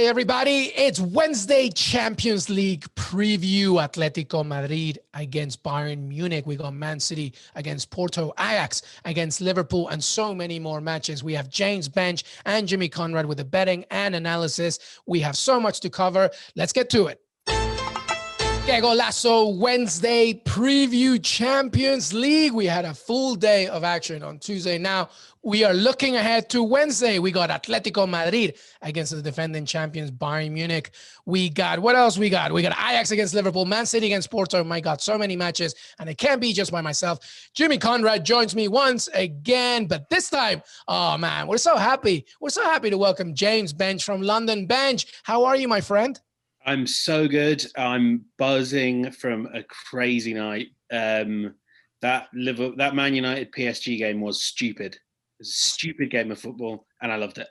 Hey everybody, it's Wednesday Champions League preview. Atletico Madrid against Bayern Munich. We got Man City against Porto, Ajax against Liverpool, and so many more matches. We have James Bench and Jimmy Conrad with the betting and analysis. We have so much to cover. Let's get to it. Qué Golazo Wednesday preview Champions League. We had a full day of action on Tuesday. Now we are looking ahead to Wednesday. We got Atletico Madrid against the defending champions Bayern Munich. We got, what else we got? We got Ajax against Liverpool, Man City against Porto. My God, so many matches, and it can't be just by myself. Jimmy Conrad joins me once again, but this time, oh man, we're so happy. We're so happy to welcome James Bench from London. Bench, how are you, my friend? I'm so good. I'm buzzing from a crazy night. That Man United PSG game was stupid. It was a stupid game of football, and I loved it.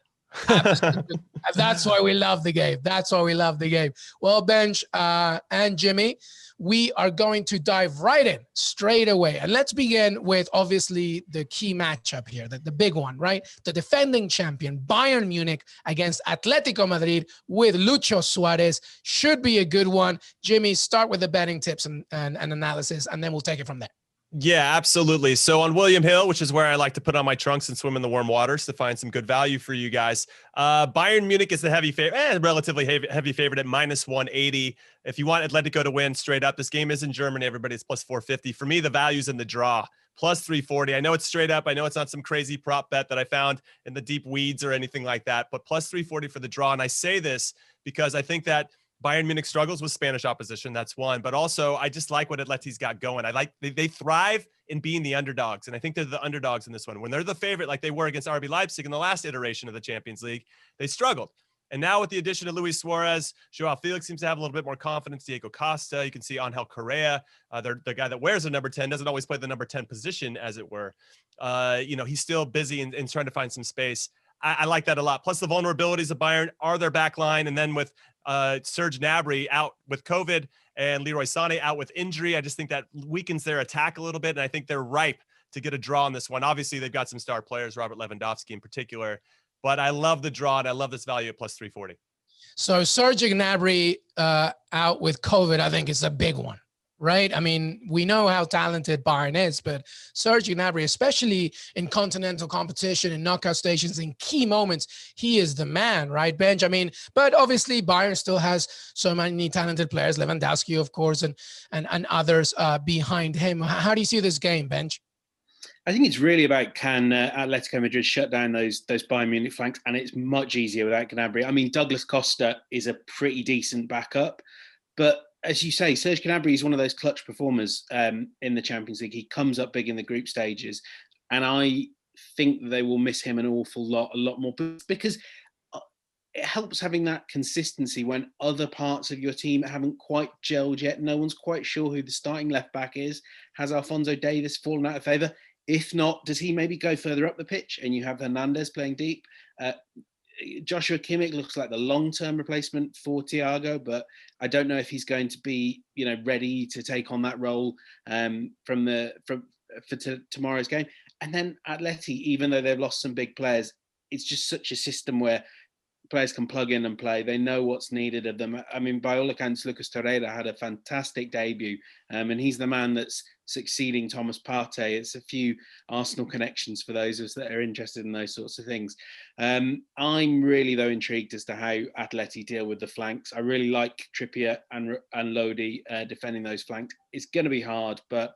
That's why we love the game. That's why we love the game. Well, Bench and Jimmy, we are going to dive right in straight away. And let's begin with obviously the key matchup here, the big one, right? The defending champion Bayern Munich against Atletico Madrid with Lucho Suarez. Should be a good one. Jimmy, start with the betting tips and analysis, and then we'll take it from there. Yeah, absolutely. So on William Hill, which is where I like to put on my trunks and swim in the warm waters to find some good value for you guys. Bayern Munich is the relatively heavy favorite at -180. If you want Atletico to win straight up, this game is in Germany. Everybody, it's +450. For me, the value's in the draw, +340. I know it's straight up. I know it's not some crazy prop bet that I found in the deep weeds or anything like that, but +340 for the draw. And I say this because I think that Bayern Munich struggles with Spanish opposition. That's one. But also, I just like what Atleti's got going. I like they thrive in being the underdogs. And I think they're the underdogs in this one. When they're the favorite, like they were against RB Leipzig in the last iteration of the Champions League, they struggled. And now with the addition of Luis Suarez, Joao Felix seems to have a little bit more confidence. Diego Costa, you can see Angel Correa, the guy that wears the number 10, doesn't always play the number 10 position, as it were. He's still busy and trying to find some space. I like that a lot. Plus the vulnerabilities of Bayern are their back line. And then with Serge Gnabry out with COVID and Leroy Sané out with injury, I just think that weakens their attack a little bit. And I think they're ripe to get a draw on this one. Obviously, they've got some star players, Robert Lewandowski in particular. But I love the draw, and I love this value at +340. So Serge Gnabry out with COVID, I think is a big one. Right? I mean, we know how talented Bayern is, but Serge Gnabry, especially in continental competition and knockout stations in key moments, he is the man, right, Benj? I mean, but obviously Bayern still has so many talented players, Lewandowski, of course, and others behind him. How do you see this game, Benj? I think it's really about can Atletico Madrid shut down those Bayern Munich flanks, and it's much easier without Gnabry. I mean, Douglas Costa is a pretty decent backup, but as you say, Serge Gnabry is one of those clutch performers in the Champions League. He comes up big in the group stages, and I think they will miss him an awful lot, a lot more, because it helps having that consistency when other parts of your team haven't quite gelled yet. No one's quite sure who the starting left back is. Has Alphonso Davies fallen out of favour? If not, does he maybe go further up the pitch and you have Hernandez playing deep? Joshua Kimmich looks like the long-term replacement for Thiago, but I don't know if he's going to be, ready to take on that role for tomorrow's game. And then Atleti, even though they've lost some big players, it's just such a system where players can plug in and play. They know what's needed of them. I mean, by all accounts, Lucas Torreira had a fantastic debut, and he's the man that's succeeding Thomas Partey. It's a few Arsenal connections for those of us that are interested in those sorts of things. I'm really, though, intrigued as to how Atleti deal with the flanks. I really like Trippier and Lodi defending those flanks. It's going to be hard, but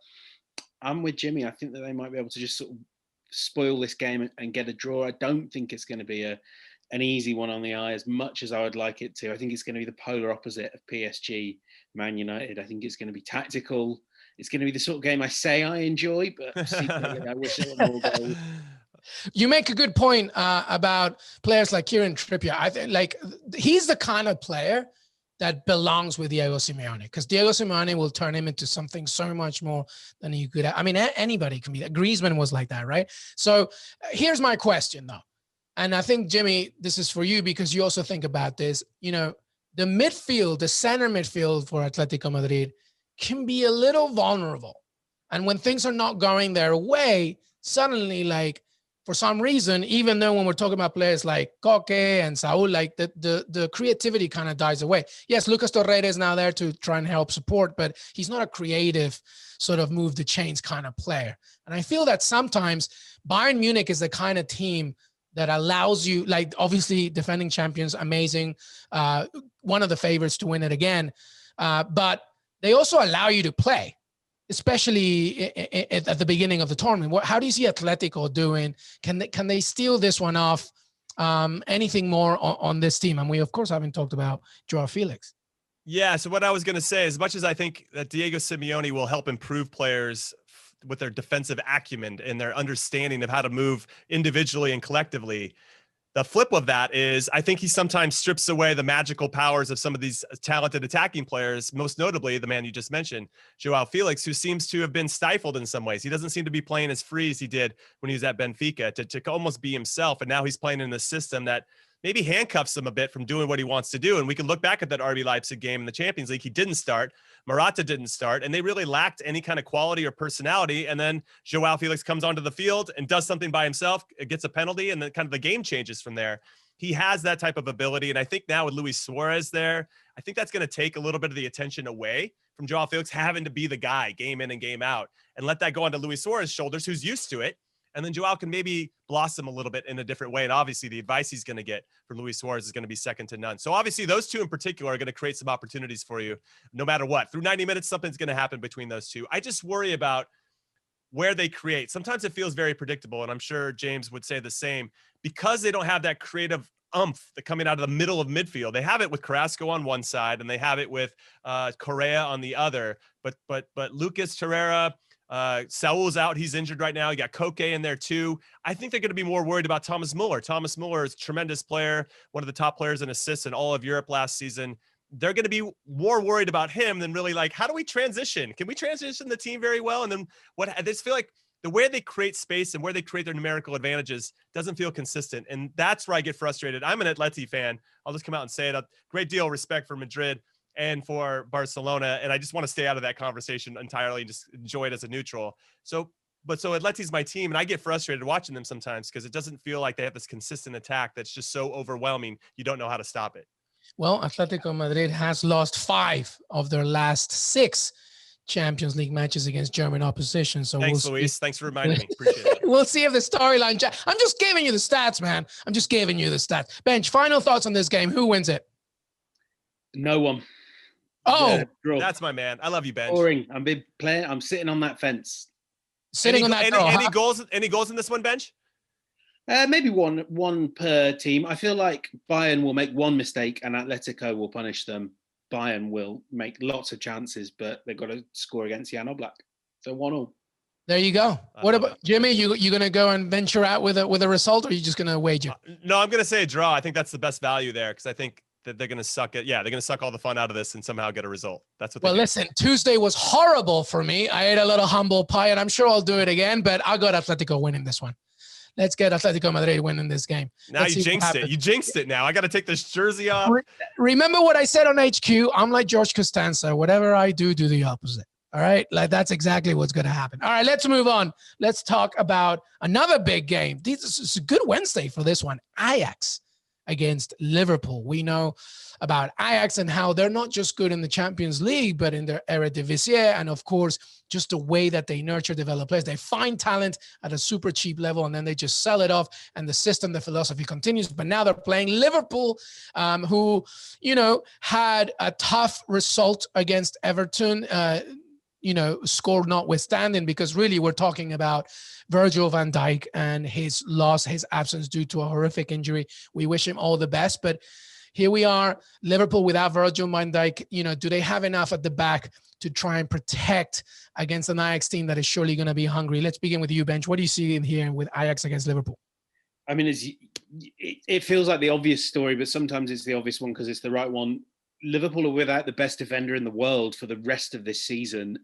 I'm with Jimmy. I think that they might be able to just sort of spoil this game and get a draw. I don't think it's going to be an easy one on the eye as much as I would like it to. I think it's going to be the polar opposite of PSG, Man United. I think it's going to be tactical. It's going to be the sort of game I say I enjoy, but secretly I wish there were more goals. You make a good point about players like Kieran Trippier. I think he's the kind of player that belongs with Diego Simeone, because Diego Simeone will turn him into something so much more than he could. I mean, anybody can be that. Griezmann was like that, right? So here's my question, though. And I think, Jimmy, this is for you because you also think about this. The midfield, the center midfield for Atletico Madrid can be a little vulnerable. And when things are not going their way, suddenly, for some reason, even though when we're talking about players like Koke and Saul, like the creativity kind of dies away. Yes, Lucas Torreira is now there to try and help support, but he's not a creative sort of move the chains kind of player. And I feel that sometimes Bayern Munich is the kind of team that allows you, like obviously defending champions, amazing, one of the favorites to win it again, but they also allow you to play, especially at the beginning of the tournament. How do you see Atletico doing? Can they steal this one off? Anything more on this team? And we, of course, haven't talked about Joao Felix. Yeah, so what I was going to say, as much as I think that Diego Simeone will help improve players with their defensive acumen and their understanding of how to move individually and collectively, the flip of that is I think he sometimes strips away the magical powers of some of these talented attacking players, most notably the man you just mentioned, Joao Felix, who seems to have been stifled in some ways. He doesn't seem to be playing as free as he did when he was at Benfica to almost be himself. And now he's playing in a system that maybe handcuffs him a bit from doing what he wants to do. And we can look back at that RB Leipzig game in the Champions League. He didn't start. Morata didn't start, and they really lacked any kind of quality or personality. And then Joao Felix comes onto the field and does something by himself. It gets a penalty, and then kind of the game changes from there. He has that type of ability. And I think now with Luis Suarez there, I think that's going to take a little bit of the attention away from Joao Felix having to be the guy game in and game out, and let that go onto Luis Suarez's shoulders, who's used to it. And then Joao can maybe blossom a little bit in a different way. And obviously the advice he's going to get from Luis Suarez is going to be second to none. So obviously those two in particular are going to create some opportunities for you no matter what. Through 90 minutes, something's going to happen between those two. I just worry about where they create. Sometimes it feels very predictable, and I'm sure James would say the same, because they don't have that creative umph that coming out of the middle of midfield. They have it with Carrasco on one side, and they have it with Correa on the other. But Lucas Torreira, Saul's out. He's injured right now. You got Koke in there too. I think they're going to be more worried about Thomas Muller. Thomas Muller is a tremendous player, one of the top players in assists in all of Europe last season. They're going to be more worried about him than really like, how do we transition? Can we transition the team very well? And then I just feel like the way they create space and where they create their numerical advantages doesn't feel consistent. And that's where I get frustrated. I'm an Atleti fan. I'll just come out and say it. A great deal of respect for Madrid and for Barcelona. And I just want to stay out of that conversation entirely and just enjoy it as a neutral. So Atleti's my team, and I get frustrated watching them sometimes because it doesn't feel like they have this consistent attack that's just so overwhelming. You don't know how to stop it. Well, Atletico Madrid has lost 5 of their last 6 Champions League matches against German opposition. So thanks, Luis. Thanks for reminding me. Appreciate it. We'll see if the storyline. I'm just giving you the stats, man. I'm just giving you the stats. Bench, final thoughts on this game. Who wins it? No one. Oh, that's my man. I love you, Bench. Boring. I'm sitting on that fence. Any goals in this one, Bench? Maybe one per team. I feel like Bayern will make one mistake and Atletico will punish them. Bayern will make lots of chances, but they've got to score against Jan Oblak. So 1-1. There you go. What about Jimmy? You gonna go and venture out with a result, or are you just gonna wager? No, I'm gonna say a draw. I think that's the best value there because I think that they're gonna suck it. Yeah, they're gonna suck all the fun out of this and somehow get a result. That's what. Well, listen, Tuesday was horrible for me. I ate a little humble pie, and I'm sure I'll do it again. But I'll go Atletico winning this one. Let's get Atletico Madrid winning this game. Now you jinxed it. You jinxed it now. I got to take this jersey off. Remember what I said on HQ? I'm like George Costanza. Whatever I do the opposite. All right? Like that's exactly what's going to happen. All right, let's move on. Let's talk about another big game. This is a good Wednesday for this one. Ajax against Liverpool. We know about Ajax and how they're not just good in the Champions League, but in their Eredivisie, and of course, just the way that they nurture, develop players. They find talent at a super cheap level, and then they just sell it off, and the system, the philosophy continues. But now they're playing Liverpool, who, had a tough result against Everton, score notwithstanding, because really we're talking about Virgil van Dijk and his absence due to a horrific injury. We wish him all the best, but here we are, Liverpool without Virgil van Dijk. Do they have enough at the back to try and protect against an Ajax team that is surely going to be hungry? Let's begin with you, Bench. What do you see in here with Ajax against Liverpool? I mean, it feels like the obvious story, but sometimes it's the obvious one because it's the right one. Liverpool are without the best defender in the world for the rest of this season,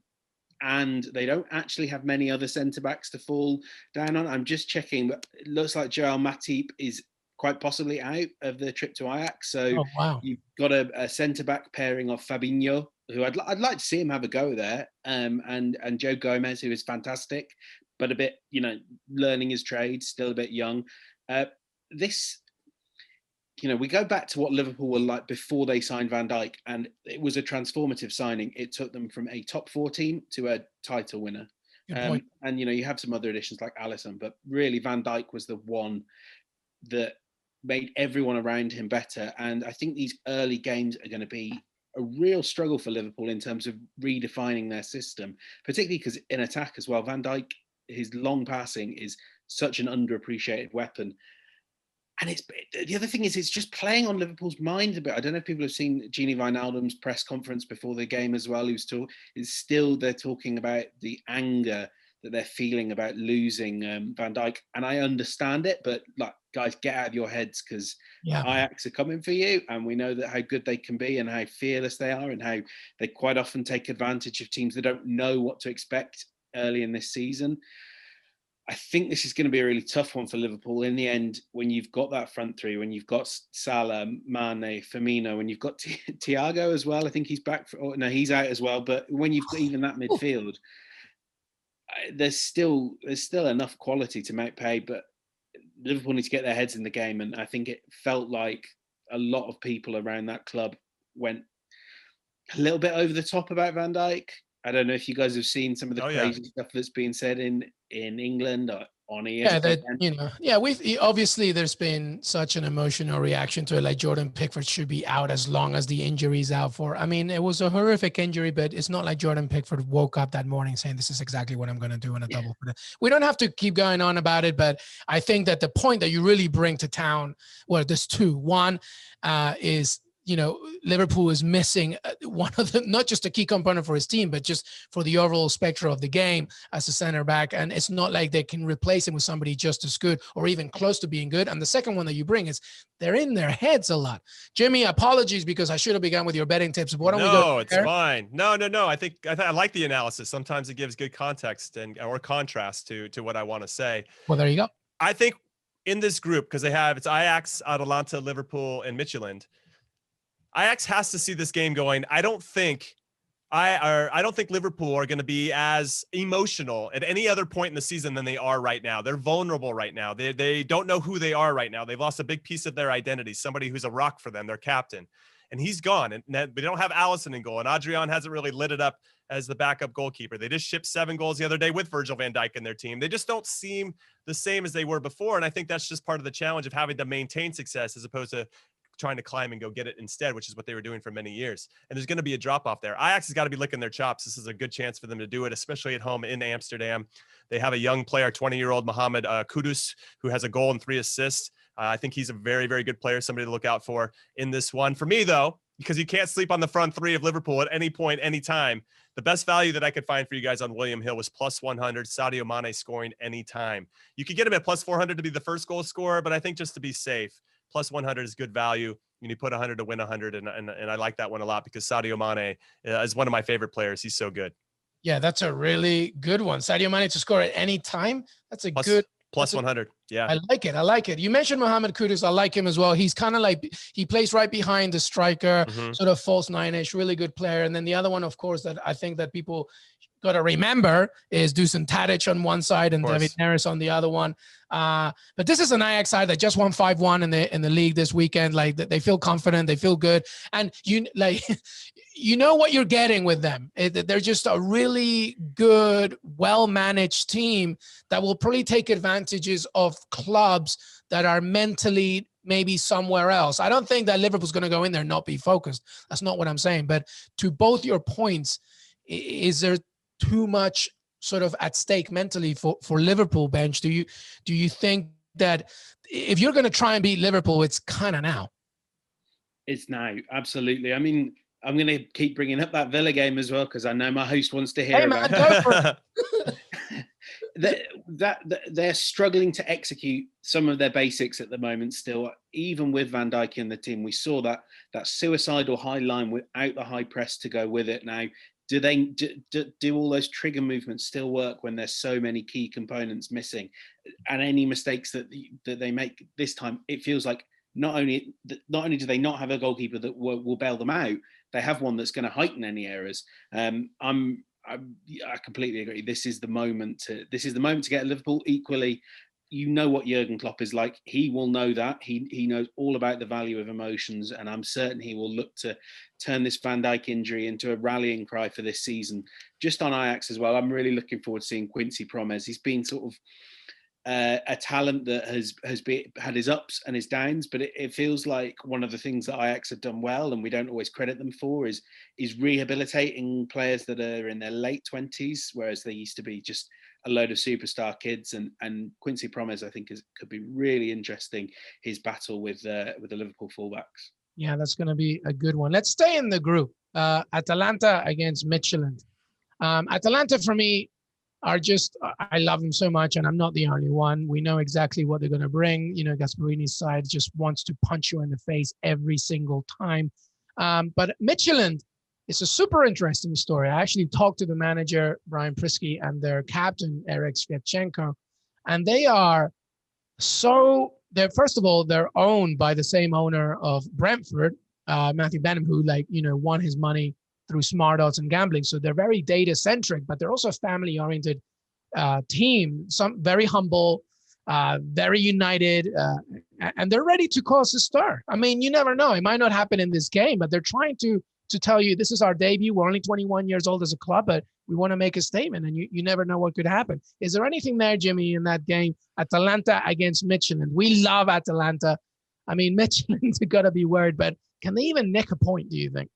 and they don't actually have many other centre-backs to fall down on. I'm just checking, but it looks like Joel Matip is quite possibly out of the trip to Ajax. So You've got a centre-back pairing of Fabinho, who I'd like to see him have a go there, and Joe Gomez, who is fantastic. but a bit, learning his trade, still a bit young. We go back to what Liverpool were like before they signed Van Dijk, and it was a transformative signing. It took them from a top 4 team to a title winner. And, you have some other additions like Alisson, but really Van Dijk was the one that made everyone around him better. And I think these early games are going to be a real struggle for Liverpool in terms of redefining their system, particularly because in attack as well, Van Dijk, his long passing is such an underappreciated weapon. And the other thing is, it's just playing on Liverpool's mind a bit. I don't know if people have seen Gini Wijnaldum's press conference before the game as well. They're talking about the anger that they're feeling about losing Van Dijk. And I understand it, but like, guys, get out of your heads, because Ajax are coming for you. And we know that how good they can be and how fearless they are and how they quite often take advantage of teams that don't know what to expect early in this season. I think this is going to be a really tough one for Liverpool. In the end, when you've got that front three, when you've got Salah, Mane, Firmino, and you've got Thiago as well. I think he's back. He's out as well. But when you've got even that midfield, there's still enough quality to make pay. But Liverpool need to get their heads in the game. And I think it felt like a lot of people around that club went a little bit over the top about Van Dijk. I don't know if you guys have seen some of the crazy stuff that's being said in England or on ESPN. We've obviously there's been such an emotional reaction to it. Like Jordan Pickford should be out as long as the injury's out for. I mean, it was a horrific injury, but it's not like Jordan Pickford woke up that morning saying this is exactly what I'm going to do in a double. We don't have to keep going on about it, but I think that the point that you really bring to town, well, there's two. One is, Liverpool is missing one of the, not just a key component for his team, but just for the overall spectrum of the game as a center back. And it's not like they can replace him with somebody just as good or even close to being good. And the second one that you bring is they're in their heads a lot. Jimmy, apologies because I should have begun with your betting tips. Why don't we go? No, it's fine. No. I think I like the analysis. Sometimes it gives good context or contrast to what I want to say. Well, there you go. I think in this group, because it's Ajax, Atalanta, Liverpool, and Midtjylland. Ajax has to see this game going. I don't think Liverpool are going to be as emotional at any other point in the season than they are right now. They're vulnerable right now. They don't know who they are right now. They've lost a big piece of their identity, somebody who's a rock for them, their captain. And he's gone. And they don't have Alisson in goal. And Adrian hasn't really lit it up as the backup goalkeeper. They just shipped 7 goals the other day with Virgil van Dijk in their team. They just don't seem the same as they were before. And I think that's just part of the challenge of having to maintain success as opposed to trying to climb and go get it instead, which is what they were doing for many years. And there's going to be a drop off there. Ajax has got to be licking their chops. This is a good chance for them to do it, especially at home in Amsterdam. They have a young player, 20-year-old Mohamed Kudus, who has a goal and 3 assists. I think he's a very, very good player, somebody to look out for in this one. For me, though, because you can't sleep on the front three of Liverpool at any point, anytime, the best value that I could find for you guys on William Hill was plus 100, Sadio Mane scoring anytime. You could get him at plus 400 to be the first goal scorer, but I think just to be safe, plus 100 is good value. You put 100 to win 100, and I like that one a lot because Sadio Mane is one of my favorite players. He's so good. Yeah, that's a really good one. Sadio Mane to score at any time. That's a good plus 100. Yeah, I like it. You mentioned Mohamed Kudus. I like him as well. He's kind of like he plays right behind the striker, sort of false nine-ish. Really good player. And then the other one, of course, that I think that people got to remember is Dusan Tadic on one side and David Neres on the other one. But this is an Ajax side that just won 5-1 in the league this weekend. Like they feel confident, they feel good, and you know what you're getting with them. They're just a really good, well-managed team that will probably take advantages of clubs that are mentally maybe somewhere else. I don't think that Liverpool's going to go in there and not be focused. That's not what I'm saying. But to both your points, is there too much sort of at stake mentally for Liverpool bench? Do you think that if you're going to try and beat Liverpool, it's kind of now? It's now, absolutely. I mean, I'm going to keep bringing up that Villa game as well because I know my host wants to hear about it. They're struggling to execute some of their basics at the moment still, even with Van Dijk in the team. We saw that suicidal high line without the high press to go with it. Now, do all those trigger movements still work when there's so many key components missing? And any mistakes that they make this time, it feels like not only do they not have a goalkeeper that will bail them out, they have one that's going to heighten any errors. I'm I completely agree. This is the moment to get Liverpool. Equally, you know what Jurgen Klopp is like. He will know that. He knows all about the value of emotions, and I'm certain he will look to turn this Van Dijk injury into a rallying cry for this season. Just on Ajax as well, I'm really looking forward to seeing Quincy Promes. He's been sort of a talent that has had his ups and his downs, but it feels like one of the things that Ajax have done well, and we don't always credit them for, is rehabilitating players that are in their late 20s, whereas they used to be just a load of superstar kids. And Quincy Promes, I think, could be really interesting, his battle with the Liverpool fullbacks. Yeah, that's going to be a good one. Let's stay in the group. Atalanta against Midtjylland. Atalanta, for me, I love them so much, and I'm not the only one. We know exactly what they're going to bring. You know, Gasperini's side just wants to punch you in the face every single time. But Midtjylland is a super interesting story. I actually talked to the manager, Brian Prisky, and their captain, Eric Sviatchenko, and first of all, they're owned by the same owner of Brentford, Matthew Benham, who won his money through smart odds and gambling. So they're very data centric, but they're also a family oriented team, some very humble, very united, and they're ready to cause a stir. I mean, you never know. It might not happen in this game, but they're trying to tell you this is our debut. We're only 21 years old as a club, but we want to make a statement, and you never know what could happen. Is there anything there, Jimmy, in that game? Atalanta against Midtjylland. We love Atalanta. I mean, Midtjylland's got to be worried, but can they even nick a point, do you think?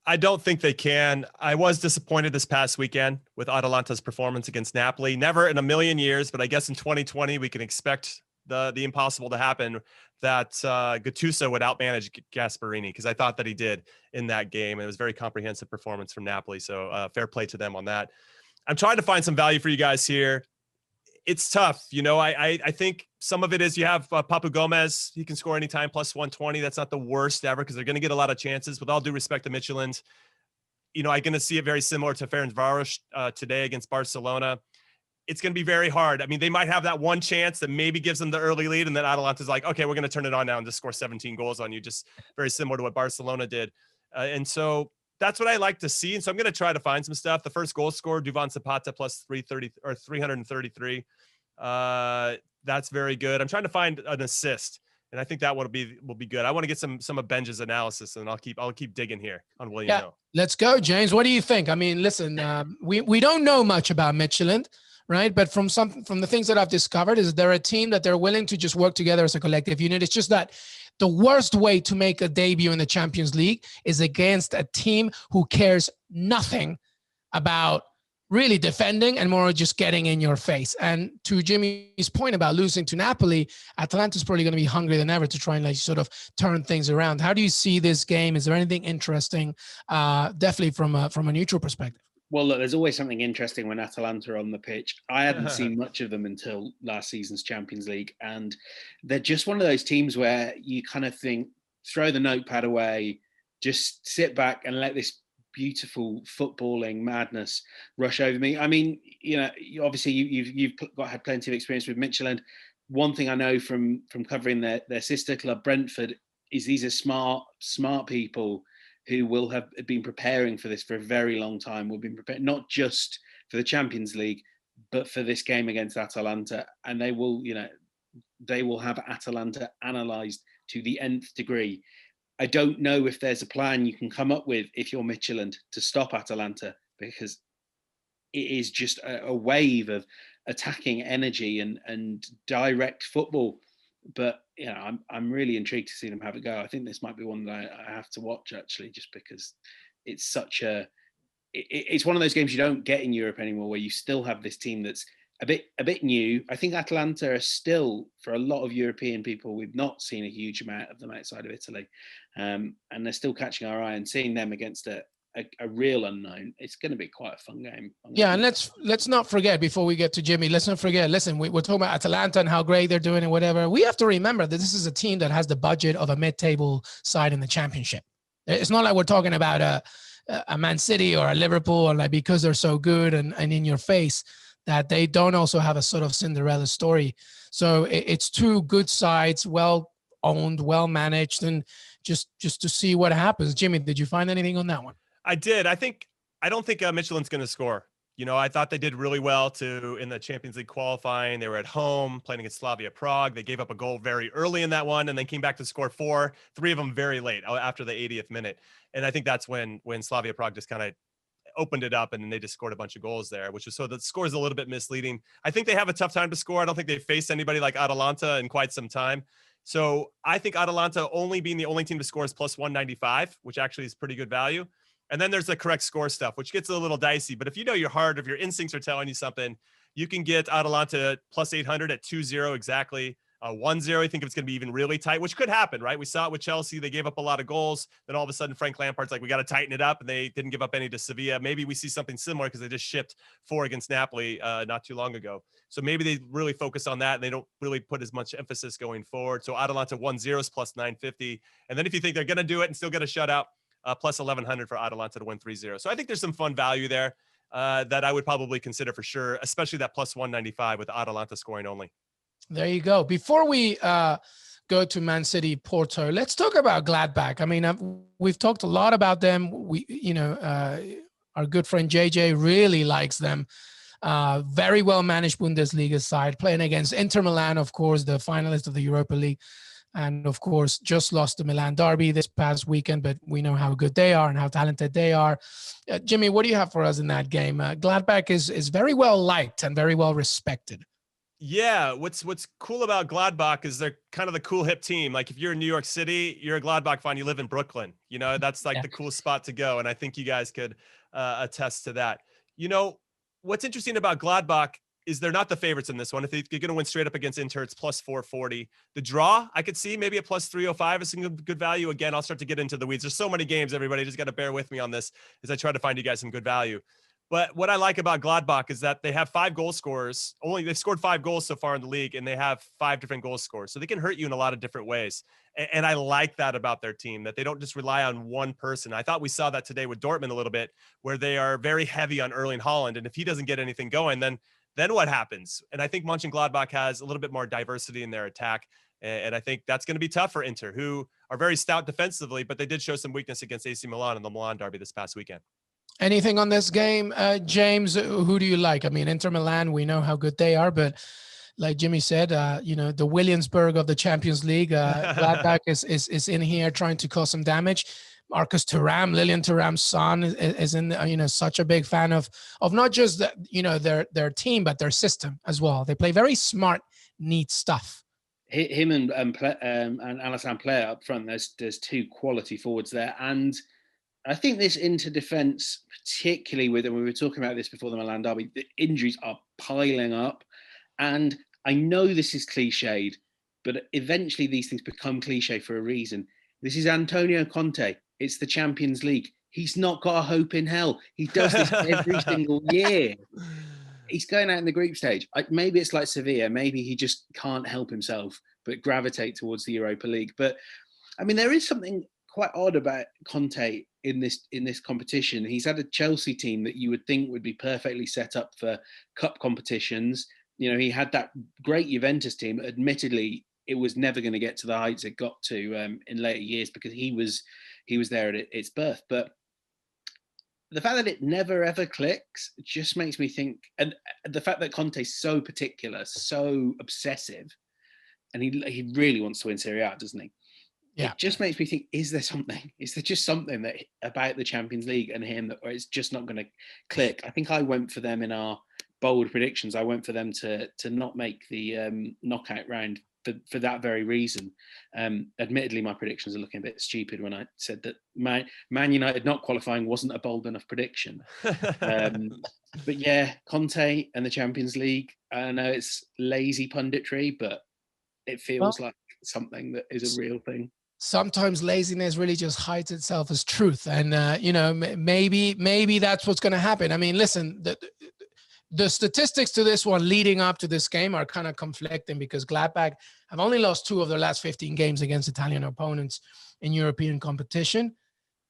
I don't think they can. I was disappointed this past weekend with Atalanta's performance against Napoli. Never in a million years, but I guess in 2020 we can expect the impossible to happen, that Gattuso would outmanage Gasperini, because I thought that he did in that game. It was a very comprehensive performance from Napoli, so fair play to them on that. I'm trying to find some value for you guys here. It's tough. I think some of it is you have Papu Gomez. He can score anytime, plus 120. That's not the worst ever, because they're going to get a lot of chances. With all due respect to Midtjylland, I'm going to see it very similar to Ferencváros today against Barcelona. It's going to be very hard. I mean, they might have that one chance that maybe gives them the early lead, and then Atalanta's like, okay, we're going to turn it on now and just score 17 goals on you, just very similar to what Barcelona did. And so that's what I like to see. And so I'm going to try to find some stuff. The first goal scorer, Duvan Zapata, plus 330 or 333. That's very good. I'm trying to find an assist, and I think that will be good. I want to get some of Benja's analysis, and I'll keep digging here on William Hill. Let's go, James. What do you think? I mean, listen, we don't know much about Midtjylland, right? But from the things that I've discovered is they're a team that they're willing to just work together as a collective unit. It's just that the worst way to make a debut in the Champions League is against a team who cares nothing about really defending and more just getting in your face. And to Jimmy's point about losing to Napoli, Atalanta's probably going to be hungry than ever to try and sort of turn things around. How do you see this game? Is there anything interesting? Definitely from a neutral perspective. Well, look, there's always something interesting when Atalanta are on the pitch. I hadn't seen much of them until last season's Champions League, and they're just one of those teams where you kind of think, throw the notepad away, just sit back and let this beautiful footballing madness rush over me. I mean, obviously you've had plenty of experience with Midtjylland. One thing I know from covering their sister club Brentford is these are smart people who will have been preparing for this for a very long time. Will be prepared not just for the Champions League, but for this game against Atalanta, and they will have Atalanta analysed to the nth degree. I don't know if there's a plan you can come up with if you're Midtjylland to stop Atalanta, because it is just a wave of attacking energy and direct football. But I'm really intrigued to see them have a go. I think this might be one that I have to watch, actually, just because it's it's one of those games you don't get in Europe anymore, where you still have this team that's a bit new. I think Atalanta are still, for a lot of European people, we've not seen a huge amount of them outside of Italy, and they're still catching our eye. And seeing them against a real unknown, it's going to be quite a fun game. Yeah, and let's not forget, before we get to Jimmy, let's not forget, listen, we're talking about Atalanta and how great they're doing and whatever. We have to remember that this is a team that has the budget of a mid-table side in the Championship. It's not like we're talking about a Man City or a Liverpool, or because they're so good and in your face, that they don't also have a sort of Cinderella story. So it's two good sides, well owned, well managed, and just to see what happens. Jimmy, did you find anything on that one? I did. I think I don't think Midtjylland's going to score. You know, I thought they did really well in the Champions League qualifying. They were at home playing against Slavia Prague. They gave up a goal very early in that one and then came back to score 4, 3 of them very late after the 80th minute. And I think that's when Slavia Prague just kind of opened it up and then they just scored a bunch of goals there, which is so the score is a little bit misleading. I think they have a tough time to score. I don't think they've faced anybody like Atalanta in quite some time. So I think Atalanta only being the only team to score is plus 195, which actually is pretty good value. And then there's the correct score stuff, which gets a little dicey. But if you know your heart, if your instincts are telling you something, you can get Atalanta plus 800 at 2-0 exactly. 1-0, I think it's going to be even really tight, which could happen, right? We saw it with Chelsea. They gave up a lot of goals. Then all of a sudden, Frank Lampard's like, we got to tighten it up. And they didn't give up any to Sevilla. Maybe we see something similar because they just shipped 4 against Napoli not too long ago. So maybe they really focus on that and they don't really put as much emphasis going forward. So Atalanta 1-0 is plus 950. And then if you think they're going to do it and still get a shutout, plus 1,100 for Atalanta to win 3-0. So I think there's some fun value there that I would probably consider for sure, especially that plus 195 with Atalanta scoring only. There you go. Before we go to Man City, Porto, let's talk about Gladbach. I mean, we've talked a lot about them. Our good friend JJ really likes them. Very well managed Bundesliga side, playing against Inter Milan, of course, the finalist of the Europa League. And of course, just lost the Milan derby this past weekend, but we know how good they are and how talented they are. Jimmy, what do you have for us in that game? Gladbach is very well liked and very well respected. Yeah, what's cool about Gladbach is they're kind of the cool hip team. Like if you're in New York City, you're a Gladbach fan, you live in Brooklyn. You know, that's like the coolest spot to go. And I think you guys could attest to that. You know, what's interesting about Gladbach is they're not the favorites in this one. If they're going to win straight up against Inter, it's plus 440. The draw, I could see maybe a plus 305 is some good value. Again, I'll start to get into the weeds. There's so many games, everybody. Just got to bear with me on this as I try to find you guys some good value. But what I like about Gladbach is that they have 5 goal scorers. They've scored 5 goals so far in the league, and they have 5 different goal scorers. So they can hurt you in a lot of different ways. And I like that about their team, that they don't just rely on one person. I thought we saw that today with Dortmund a little bit, where they are very heavy on Erling Haaland. And if he doesn't get anything going, then what happens? And I think Mönchengladbach has a little bit more diversity in their attack. And I think that's going to be tough for Inter, who are very stout defensively, but they did show some weakness against AC Milan in the Milan derby this past weekend. Anything on this game, James? Who do you like? I mean, Inter Milan, we know how good they are, but like Jimmy said, the Williamsburg of the Champions League, Gladbach is in here trying to cause some damage. Marcus Thuram, Lilian Thuram's son, is in, such a big fan of not just their team, but their system as well. They play very smart, neat stuff. Him and Alassane Player up front. There's 2 quality forwards there, and I think this Inter defense, particularly and we were talking about this before the Milan derby, the injuries are piling up, and I know this is cliched, but eventually these things become cliche for a reason. This is Antonio Conte. It's the Champions League. He's not got a hope in hell. He does this every single year. He's going out in the group stage. Maybe it's like Sevilla. Maybe he just can't help himself but gravitate towards the Europa League. But I mean, there is something quite odd about Conte in this competition. He's had a Chelsea team that you would think would be perfectly set up for cup competitions. He had that great Juventus team. Admittedly, it was never going to get to the heights it got to in later years because he was there at its birth. But the fact that it never ever clicks just makes me think, and the fact that Conte's so particular, so obsessive, and he really wants to win Serie A, doesn't he? Yeah. It just makes me think, is there something? Is there just something that about the Champions League and him that it's just not going to click? I think I went for them in our bold predictions. I went for them to not make the knockout round for that very reason. Admittedly, my predictions are looking a bit stupid when I said that Man United not qualifying wasn't a bold enough prediction. But yeah, Conte and the Champions League, I know it's lazy punditry, but it feels like something that is a real thing. Sometimes laziness really just hides itself as truth. And, maybe that's what's going to happen. I mean, listen, the statistics to this one leading up to this game are kind of conflicting because Gladbach have only lost 2 of their last 15 games against Italian opponents in European competition.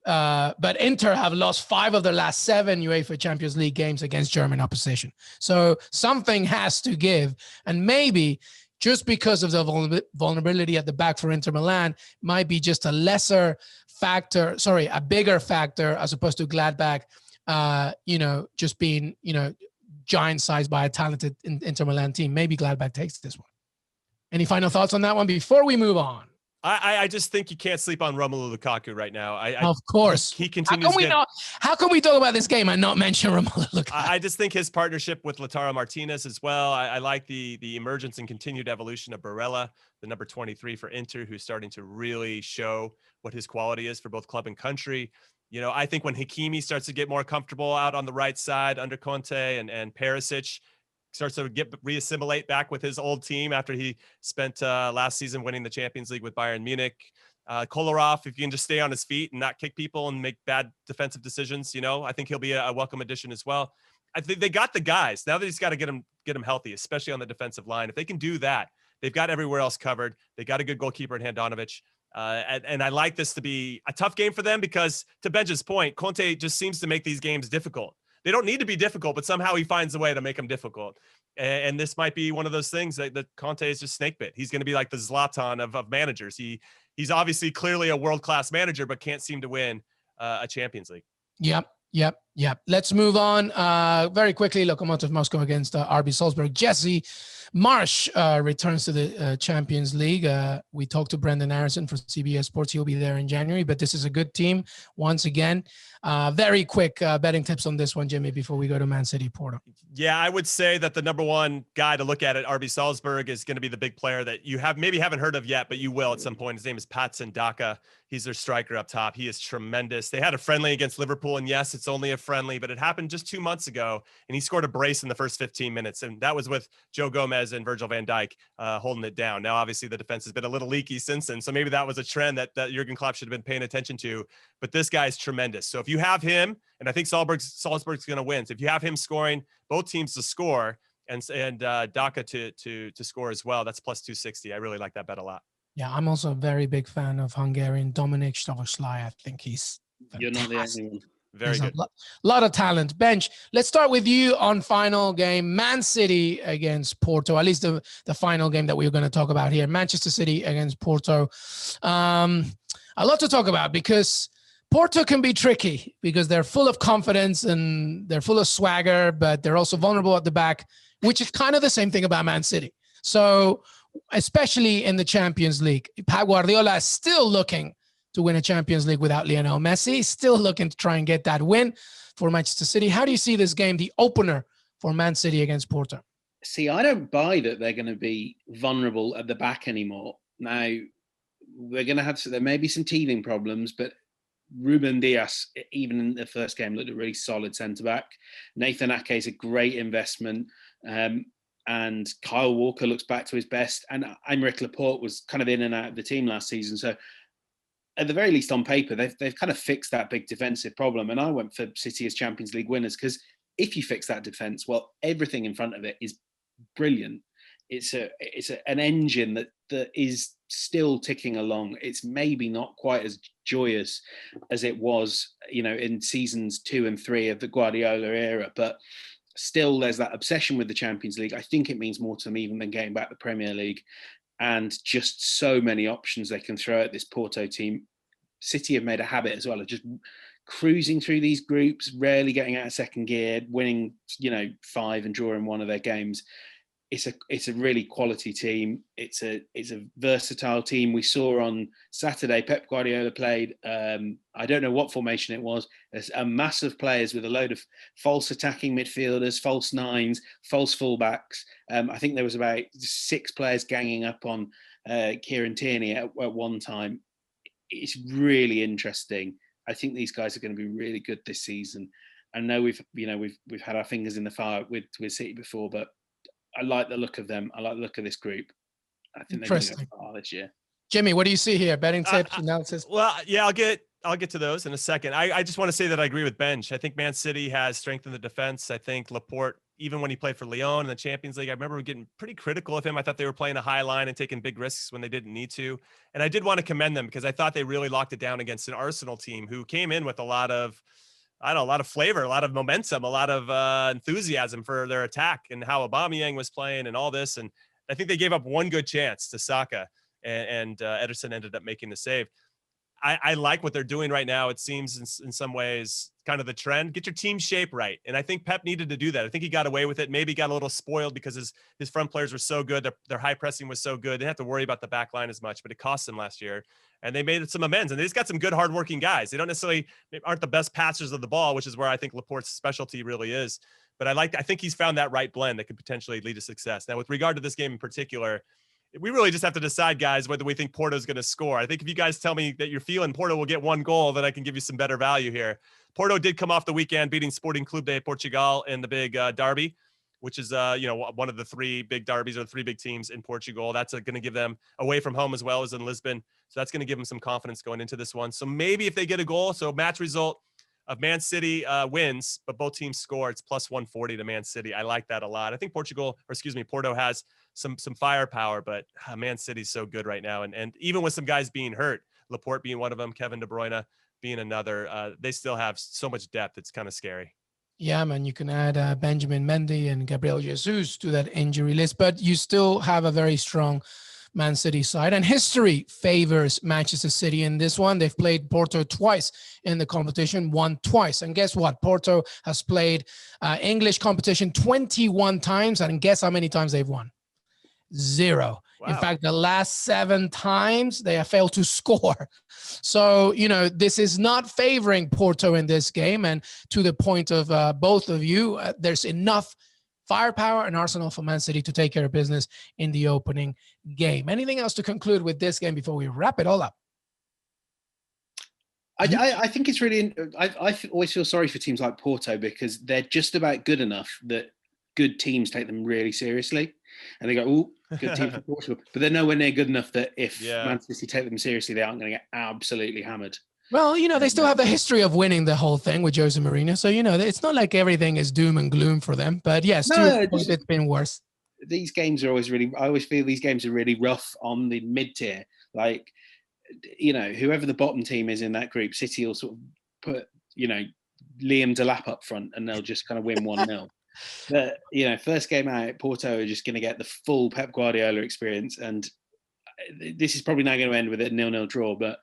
But Inter have lost 5 of their last 7 UEFA Champions League games against German opposition. So something has to give. And maybe just because of the vulnerability at the back for Inter Milan might be just a bigger factor as opposed to Gladbach just being, giant sized by a talented Inter Milan team. Maybe Gladbach takes this one. Any final thoughts on that one before we move on? I just think you can't sleep on Romelu Lukaku right now. Of course. He continues. How can we talk about this game and not mention Romelu Lukaku? I just think his partnership with Lautaro Martinez as well. I like the emergence and continued evolution of Barella, the number 23 for Inter, who's starting to really show what his quality is for both club and country. I think when Hakimi starts to get more comfortable out on the right side under Conte and Perisic starts to reassimilate back with his old team after he spent last season winning the Champions League with Bayern Munich. Kolarov, if you can just stay on his feet and not kick people and make bad defensive decisions, I think he'll be a welcome addition as well. I think they got the guys. Now that he's got to get them healthy, especially on the defensive line. If they can do that, they've got everywhere else covered. They got a good goalkeeper in Handanovic. And I like this to be a tough game for them because, to Benja's point, Conte just seems to make these games difficult. They don't need to be difficult, but somehow he finds a way to make them difficult. And this might be one of those things that Conte is just snake bit. He's going to be like the Zlatan of managers. He's obviously clearly a world-class manager, but can't seem to win a Champions League. Yep. Let's move on very quickly. Lokomotiv Moscow against RB Salzburg. Jesse Marsh returns to the Champions League. We talked to Brendan Harrison for CBS Sports. He'll be there in January, but this is a good team once again. Very quick betting tips on this one, Jimmy, before we go to Man City Porto. Yeah, I would say that the number one guy to look at RB Salzburg is going to be the big player that you maybe haven't heard of yet, but you will at some point. His name is Patson Daka. He's their striker up top. He is tremendous. They had a friendly against Liverpool, and yes, it's only a friendly, but it happened just 2 months ago, and he scored a brace in the first 15 minutes, and that was with Joe Gomez and Virgil van Dijk holding it down. Now, obviously, the defense has been a little leaky since then, so maybe that was a trend that Jurgen Klopp should have been paying attention to, but this guy's tremendous. So if you have him, and I think Salzburg's going to win, so if you have him scoring, both teams to score, and Daka to score as well, that's plus 260. I really like that bet a lot. Yeah, I'm also a very big fan of Hungarian Dominik Szoboszlai. I think he's fantastic. You're not the only one. Very good. A lot of talent. Bench, let's start with you on final game. Man City against Porto, at least the final game that we're going to talk about here. Manchester City against Porto. A lot to talk about because Porto can be tricky because they're full of confidence and they're full of swagger, but they're also vulnerable at the back, which is kind of the same thing about Man City. So especially in the Champions League, Pep Guardiola is still looking to win a Champions League without Lionel Messi, still looking to try and get that win for Manchester City. How do you see this game, the opener for Man City against Porto? See, I don't buy that they're going to be vulnerable at the back anymore. Now, there may be some teething problems, but Ruben Dias, even in the first game, looked a really solid centre-back. Nathan Ake is a great investment. And Kyle Walker looks back to his best. And Aymeric Laporte was kind of in and out of the team last season. So at the very least on paper, they've kind of fixed that big defensive problem. And I went for City as Champions League winners because if you fix that defence, well, everything in front of it is brilliant. It's an engine that is still ticking along. It's maybe not quite as joyous as it was, in seasons 2 and 3 of the Guardiola era, but still there's that obsession with the Champions League. I think it means more to them even than getting back the Premier League, and just so many options they can throw at this Porto team. City have made a habit as well of just cruising through these groups, rarely getting out of second gear, winning 5 and drawing 1 of their games. It's a really quality team. It's a versatile team. We saw on Saturday Pep Guardiola played. I don't know what formation it was. There's a mass of players with a load of false attacking midfielders, false nines, false fullbacks. I think there was about 6 players ganging up on Kieran Tierney at one time. It's really interesting. I think these guys are going to be really good this season. I know we've had our fingers in the fire with City before, but I like the look of them. I like the look of this group. I think they're going to go far this year. Jimmy, what do you see here? Betting tips, analysis? Well, yeah, I'll get to those in a second. I just want to say that I agree with Bench. I think Man City has strengthened the defense. I think Laporte, even when he played for Lyon in the Champions League, I remember getting pretty critical of him. I thought they were playing a high line and taking big risks when they didn't need to. And I did want to commend them because I thought they really locked it down against an Arsenal team who came in with a lot of flavor, a lot of momentum, a lot of enthusiasm for their attack and how Aubameyang was playing and all this. And I think they gave up one good chance to Saka, and Ederson ended up making the save. I like what they're doing right now. It seems in some ways kind of the trend. Get your team shape right. And I think Pep needed to do that. I think he got away with it. Maybe got a little spoiled because his front players were so good. Their high pressing was so good. They didn't have to worry about the back line as much, but it cost them last year. And they made some amends. And they just got some good, hardworking guys. They don't necessarily aren't the best passers of the ball, which is where I think Laporte's specialty really is. But I think he's found that right blend that could potentially lead to success. Now, with regard to this game in particular, we really just have to decide, guys, whether we think Porto's going to score. I think if you guys tell me that you're feeling Porto will get one goal, then I can give you some better value here. Porto did come off the weekend beating Sporting Clube de Portugal in the big derby, which is one of the three big derbies or the three big teams in Portugal. That's going to give them away from home as well as in Lisbon. So that's going to give them some confidence going into this one. So maybe if they get a goal, so match result of Man City wins, but both teams score, it's plus 140 to Man City. I like that a lot. I think Porto has some firepower, but Man City's so good right now. And even with some guys being hurt, Laporte being one of them, Kevin De Bruyne being another, they still have so much depth. It's kind of scary. Yeah, man, you can add Benjamin Mendy and Gabriel Jesus to that injury list, but you still have a very strong Man City side. And history favors Manchester City in this one. They've played Porto twice in the competition, won twice. And guess what? Porto has played English competition 21 times. And guess how many times they've won? 0. Wow. In fact, the last 7 times they have failed to score. So, this is not favoring Porto in this game. And to the point of both of you, there's enough firepower and arsenal for Man City to take care of business in the opening game. Anything else to conclude with this game before we wrap it all up? I think it's really, I always feel sorry for teams like Porto because they're just about good enough that good teams take them really seriously. And they go, oh, good team for Portugal. But they're nowhere near good enough that if Man City take them seriously, they aren't going to get absolutely hammered. Well, they still have the history of winning the whole thing with Jose Mourinho. So, it's not like everything is doom and gloom for them. But yes, it's been worse. These games are always I always feel these games are really rough on the mid-tier. Like, whoever the bottom team is in that group, City will sort of put, Liam Delap up front and they'll just kind of win 1-0. But, first game out, Porto are just going to get the full Pep Guardiola experience. And this is probably now going to end with a 0-0 draw, but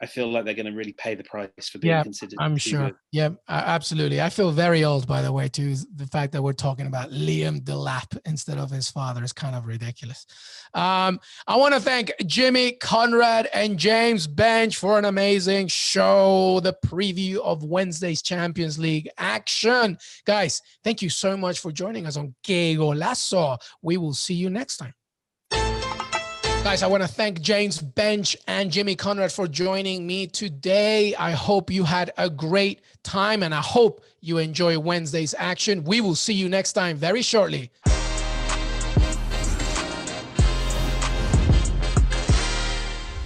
I feel like they're going to really pay the price for being considered. I'm sure. Good. Yeah, absolutely. I feel very old, by the way, too. The fact that we're talking about Liam Delap instead of his father is kind of ridiculous. I want to thank Jimmy, Conrad, and James Bench for an amazing show, the preview of Wednesday's Champions League action. Guys, thank you so much for joining us on Qué Golazo. We will see you next time. Guys, I want to thank James Bench and Jimmy Conrad for joining me today. I hope you had a great time and I hope you enjoy Wednesday's action. We will see you next time very shortly